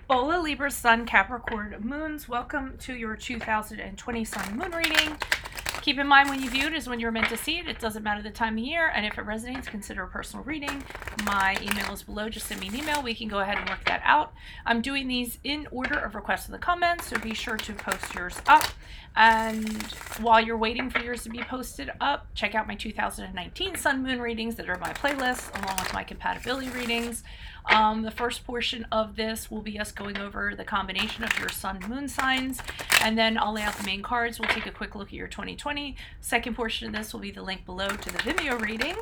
Hola Libra Sun Capricorn Moons, welcome to your 2020 Sun Moon reading. Keep in mind when you view it is when you're meant to see it. It doesn't matter the time of year, and if it resonates, consider a personal reading. My email is below. Just send me an email. We can go ahead and work that out. I'm doing these in order of requests in the comments, so be sure to post yours up. And while you're waiting for yours to be posted up, check out my 2019 Sun Moon readings that are my playlist, along with my compatibility readings. The first portion of this will be us going over the combination of your Sun Moon signs, and then I'll lay out the main cards. We'll take a quick look at your 2020. Second portion of this will be the link below to the Vimeo reading,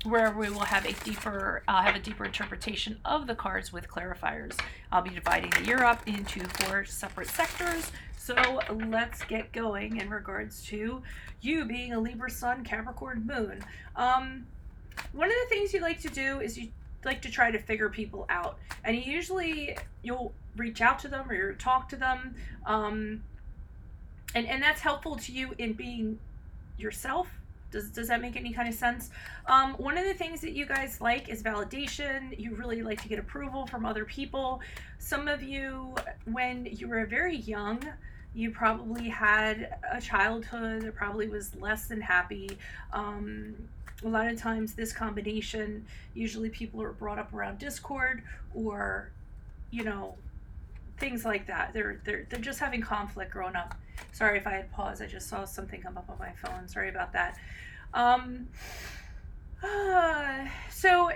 where we will have a deeper interpretation of the cards with clarifiers. I'll be dividing the year up into 4 separate sectors. So let's get going in regards to you being a Libra Sun, Capricorn Moon. One of the things you like to do is you like to try to figure people out, and you'll reach out to them or you'll talk to them, and that's helpful to you in being yourself. Does that make any kind of sense? One of the things that you guys like is validation. You really like to get approval from other people. Some of you, when you were very young, you probably had a childhood that probably was less than happy. A lot of times this combination, usually people are brought up around discord or, things like that. They're just having conflict growing up. Sorry if I had paused. I just saw something come up on my phone. Sorry about that. So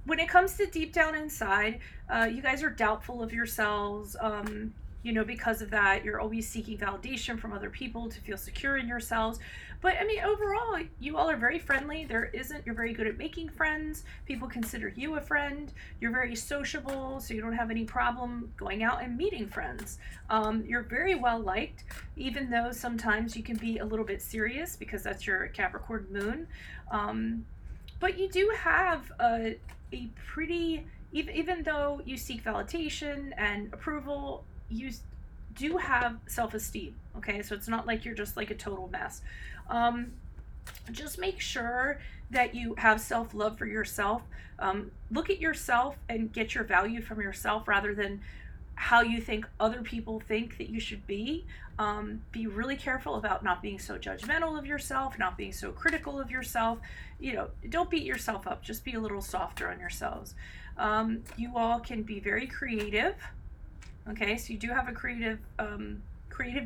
when it comes to deep down inside, you guys are doubtful of yourselves. Because of that, you're always seeking validation from other people to feel secure in yourselves. But overall, you all are very friendly. You're very good at making friends. People consider you a friend. You're very sociable, so you don't have any problem going out and meeting friends. You're very well liked, even though sometimes you can be a little bit serious because that's your Capricorn moon. But you do have a pretty, even though you seek validation and approval, you do have self-esteem. Okay, so it's not like you're just like a total mess. Just make sure that you have self-love for yourself. Look at yourself and get your value from yourself rather than how you think other people think that you should be. Be really careful about not being so judgmental of yourself, not being so critical of yourself. Don't beat yourself up. Just be a little softer on yourselves. You all can be very creative. Okay, so you do have a creative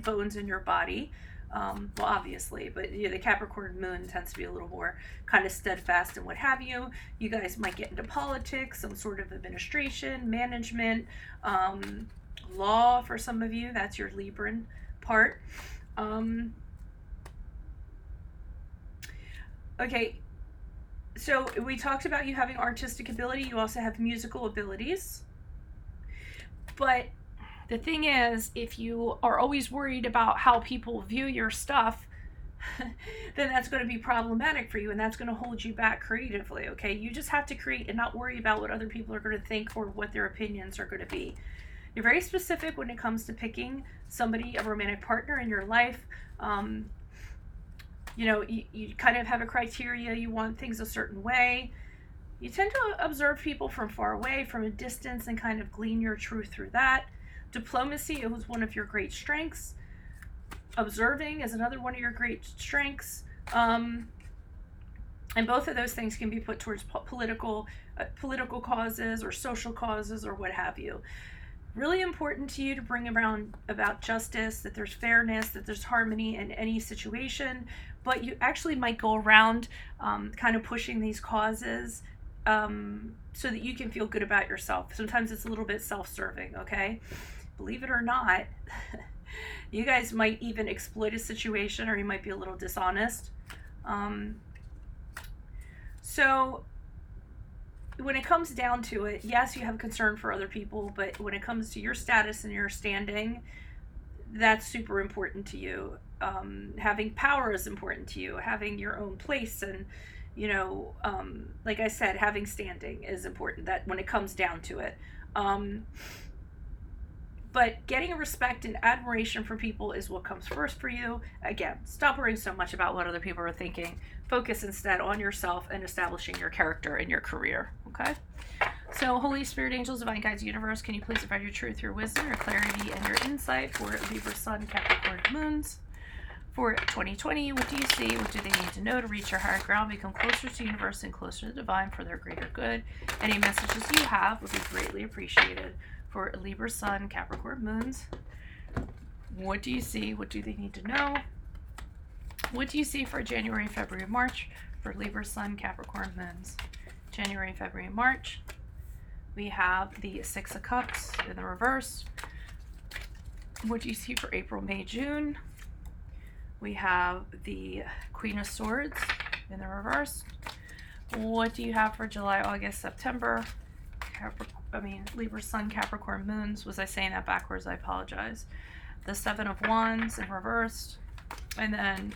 bones in your body. Well, obviously, but the Capricorn moon tends to be a little more kind of steadfast and what have you. You guys might get into politics, some sort of administration, management, law for some of you. That's your Libran part. Okay, so we talked about you having artistic ability. You also have musical abilities. But the thing is, if you are always worried about how people view your stuff, then that's going to be problematic for you, and that's going to hold you back creatively, okay? You just have to create and not worry about what other people are going to think or what their opinions are going to be. You're very specific when it comes to picking somebody, a romantic partner in your life. You kind of have a criteria. You want things a certain way. You tend to observe people from far away, from a distance, and kind of glean your truth through that. Diplomacy is one of your great strengths. Observing is another one of your great strengths. And both of those things can be put towards political causes or social causes or what have you. Really important to you to bring around about justice, that there's fairness, that there's harmony in any situation. But you actually might go around kind of pushing these causes so that you can feel good about yourself. Sometimes it's a little bit self-serving, okay? Believe it or not, you guys might even exploit a situation, or you might be a little dishonest. So when it comes down to it, yes, you have concern for other people, but when it comes to your status and your standing, that's super important to you. Having power is important to you. Having your own place and like I said, having standing is important, that when it comes down to it. But getting respect and admiration from people is what comes first for you. Again, stop worrying so much about what other people are thinking. Focus instead on yourself and establishing your character and your career, okay? So, Holy Spirit, angels, divine guides, universe, can you please provide your truth, your wisdom, your clarity, and your insight for Libra, Sun, Capricorn, Moons for 2020? What do you see? What do they need to know to reach your higher ground, become closer to the universe and closer to the divine for their greater good? Any messages you have would be greatly appreciated for Libra, Sun, Capricorn, Moons. What do you see? What do they need to know? What do you see for January, February, March for Libra, Sun, Capricorn, Moons? January, February, March. We have the Six of Cups in the reverse. What do you see for April, May, June? We have the Queen of Swords in the reverse. What do you have for July, August, September? Libra, Sun, Capricorn, Moons. Was I saying that backwards? I apologize. The Seven of Wands in reverse. And then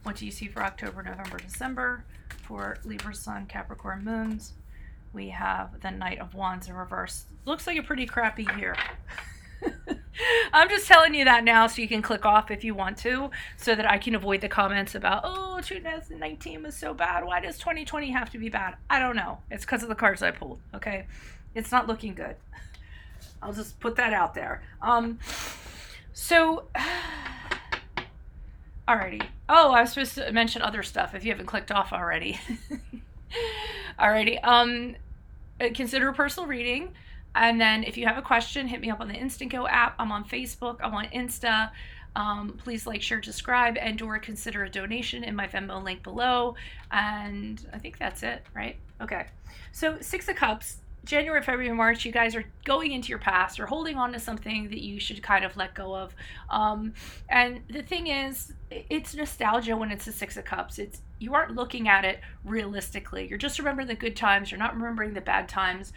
what do you see for October, November, December for Libra, Sun, Capricorn, Moons? We have the Knight of Wands in reverse. Looks like a pretty crappy year. I'm just telling you that now so you can click off if you want to, so that I can avoid the comments about, oh, 2019 was so bad. Why does 2020 have to be bad? I don't know. It's because of the cards I pulled, okay? It's not looking good. I'll just put that out there. Alrighty. Oh, I was supposed to mention other stuff if you haven't clicked off already. Alrighty. Consider a personal reading. And then if you have a question, hit me up on the Instant Go app. I'm on Facebook. I'm on Insta. Please like, share, subscribe, and or consider a donation in my Venmo link below. And I think that's it, right? Okay. So Six of Cups, January, February, March, you guys are going into your past. You're holding on to something that you should kind of let go of. And the thing is, it's nostalgia when it's the Six of Cups. You aren't looking at it realistically. You're just remembering the good times. You're not remembering the bad times.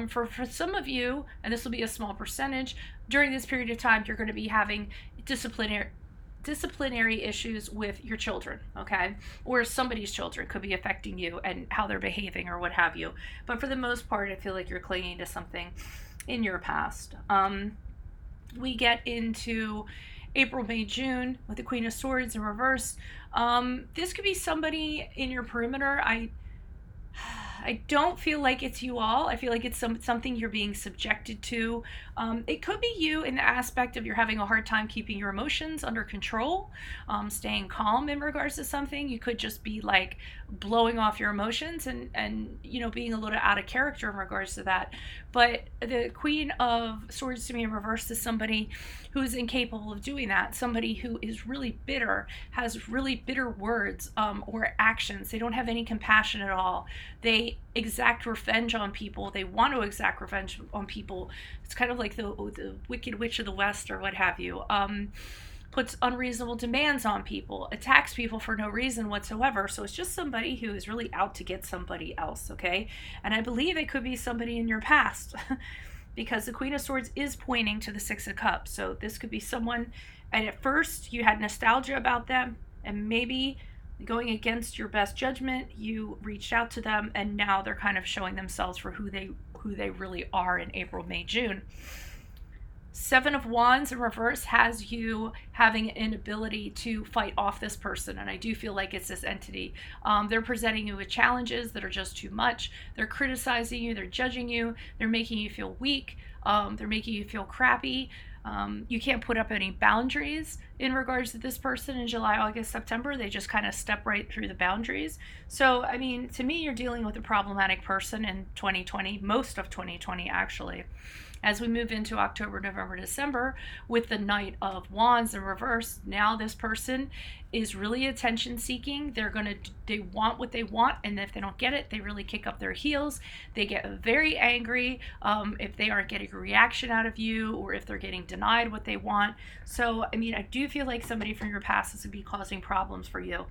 For some of you, and this will be a small percentage, during this period of time, you're going to be having disciplinary issues with your children, okay? Or somebody's children could be affecting you and how they're behaving or what have you. But for the most part, I feel like you're clinging to something in your past. We get into April, May, June with the Queen of Swords in reverse. This could be somebody in your perimeter. I don't feel like it's you all. I feel like it's something you're being subjected to. It could be you in the aspect of you're having a hard time keeping your emotions under control, staying calm in regards to something. You could just be like blowing off your emotions and being a little out of character in regards to that. But the Queen of Swords to me in reverse is somebody who's incapable of doing that. Somebody who is really bitter, has really bitter words or actions. They don't have any compassion at all. They exact revenge on people. They want to exact revenge on people. It's kind of like the Wicked Witch of the West or what have you. Puts unreasonable demands on people, attacks people for no reason whatsoever. So it's just somebody who is really out to get somebody else, okay? And I believe it could be somebody in your past because the Queen of Swords is pointing to the Six of Cups. So this could be someone, and at first you had nostalgia about them, and maybe going against your best judgment, you reached out to them, and now they're kind of showing themselves for who they really are in April, May, June. Seven of Wands in reverse has you having an inability to fight off this person, and I do feel like it's this entity. They're presenting you with challenges that are just too much. They're criticizing you, they're judging you, they're making you feel weak, they're making you feel crappy. You can't put up any boundaries in regards to this person in July, August, September. They just kind of step right through the boundaries. So, I mean, to me, you're dealing with a problematic person in 2020, most of 2020 actually. As we move into October, November, December with the Knight of Wands in reverse, now this person is really attention seeking. They want what they want, and if they don't get it, they really kick up their heels. They get very angry if they aren't getting a reaction out of you, or if they're getting denied what they want. So, I mean, I do feel like somebody from your past is going to be causing problems for you.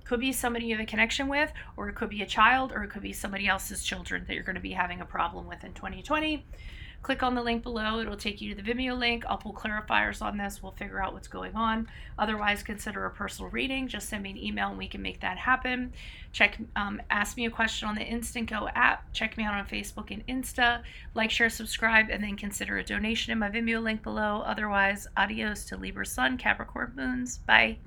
Could be somebody you have a connection with, or it could be a child, or it could be somebody else's children that you're going to be having a problem with in 2020. Click on the link below. It'll take you to the Vimeo link. I'll pull clarifiers on this. We'll figure out what's going on. Otherwise, consider a personal reading. Just send me an email and we can make that happen. Ask me a question on the Instant Go app. Check me out on Facebook and Insta. Like, share, subscribe, and then consider a donation in my Vimeo link below. Otherwise, adios to Libra Sun, Capricorn Moons. Bye.